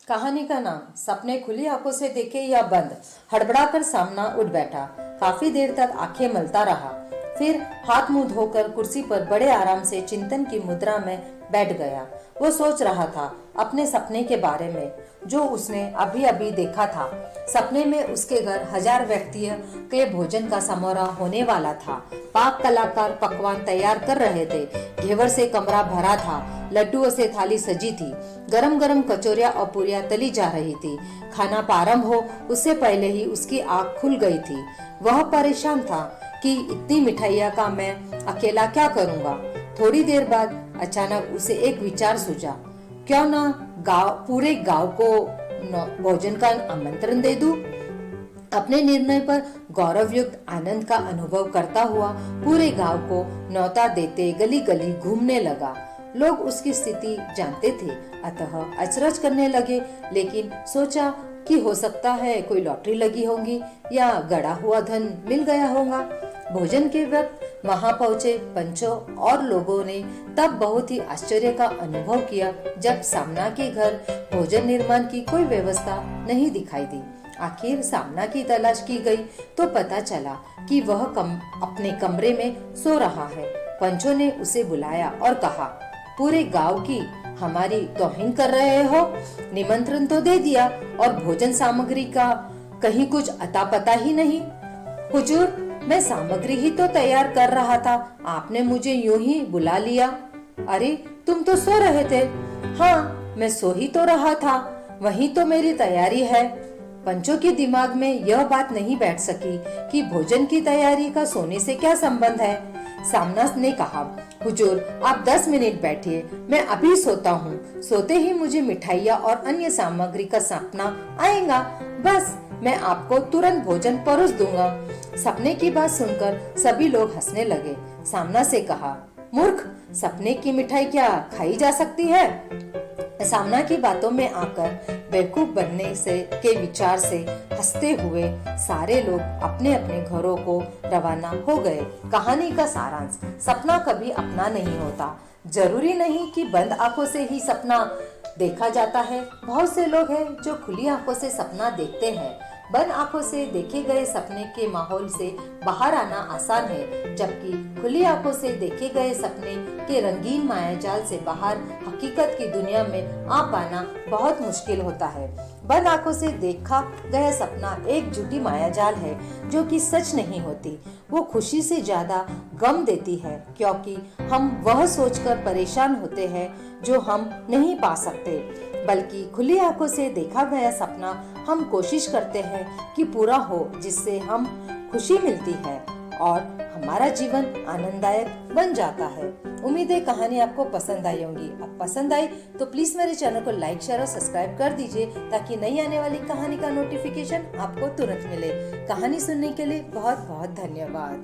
कहानी का नाम सपने खुली आंखों से देखे या बंद। हड़बड़ाकर सामना उठ बैठा। काफी देर तक आंखें मलता रहा, फिर हाथ मुंह धोकर कुर्सी पर बड़े आराम से चिंतन की मुद्रा में बैठ गया। वो सोच रहा था अपने सपने के बारे में जो उसने अभी अभी देखा था। सपने में उसके घर 1000 व्यक्तियों के भोजन का समारोह होने वाला था। पाक कलाकार पकवान तैयार कर रहे थे। घेवर से कमरा भरा था, लड्डुओं से थाली सजी थी, गरम गरम कचौरियां और पूरियां तली जा रही थी। खाना प्रारंभ हो उससे पहले ही उसकी आंख खुल गई थी। वह परेशान था कि इतनी मिठाइयाँ का मैं अकेला क्या करूँगा। थोड़ी देर बाद अचानक उसे एक विचार सूझा, क्यों ना पूरे गांव को भोजन का आमंत्रण दे दूं। अपने निर्णय पर गौरवयुक्त आनंद का अनुभव करता हुआ पूरे गांव को न्योता देते गली गली घूमने लगा। लोग उसकी स्थिति जानते थे, अतः अचरज करने लगे, लेकिन सोचा कि हो सकता है कोई लॉटरी लगी होगी या गड़ा हुआ धन मिल गया होगा। भोजन के वक्त वहां पहुंचे पंचों और लोगों ने तब बहुत ही आश्चर्य का अनुभव किया जब सामना के घर भोजन निर्माण की कोई व्यवस्था नहीं दिखाई दी। आखिर सामना की तलाश की गई तो पता चला कि वह अपने कमरे में सो रहा है। पंचों ने उसे बुलाया और कहा, पूरे गांव की हमारी तौहीन कर रहे हो। निमंत्रण तो दे दिया और भोजन सामग्री का कहीं कुछ अता पता ही नहीं। हुजूर, मैं सामग्री ही तो तैयार कर रहा था, आपने मुझे यूं ही बुला लिया। अरे, तुम तो सो रहे थे। हाँ, मैं सो ही तो रहा था, वही तो मेरी तैयारी है। पंचों के दिमाग में यह बात नहीं बैठ सकी कि भोजन की तैयारी का सोने से क्या संबंध है। सामना ने कहा, हुजूर, आप 10 मिनट बैठिए, मैं अभी सोता हूँ। सोते ही मुझे मिठाइयाँ और अन्य सामग्री का सपना आएगा, बस मैं आपको तुरंत भोजन परोस दूंगा। सपने की बात सुनकर सभी लोग हंसने लगे। सामना से कहा, मूर्ख, सपने की मिठाई क्या खाई जा सकती है? सामना की बातों में आकर बेवकूफ बनने से के विचार से हंसते हुए सारे लोग अपने अपने घरों को रवाना हो गए। कहानी का सारांश, सपना कभी अपना नहीं होता। जरूरी नहीं कि बंद आंखों से ही सपना देखा जाता है। बहुत से लोग हैं जो खुली आंखों से सपना देखते हैं। बंद आंखों से देखे गए सपने के माहौल से बाहर आना आसान है, जबकि खुली आंखों से देखे गए सपने के रंगीन मायाजाल से बाहर हकीकत की दुनिया में आ पाना बहुत मुश्किल होता है। बंद आंखों से देखा गया सपना एक झूठी मायाजाल है जो कि सच नहीं होती। वो खुशी से ज्यादा गम देती है, क्योंकि हम वह सोचकर परेशान होते हैं जो हम नहीं पा सकते। बल्कि खुली आंखों से देखा गया सपना हम कोशिश करते हैं कि पूरा हो, जिससे हम खुशी मिलती है और हमारा जीवन आनंददायक बन जाता है। उम्मीद है कहानी आपको पसंद आई होगी। अब पसंद आई तो प्लीज मेरे चैनल को लाइक, शेयर और सब्सक्राइब कर दीजिए, ताकि नई आने वाली कहानी का नोटिफिकेशन आपको तुरंत मिले। कहानी सुनने के लिए बहुत बहुत धन्यवाद।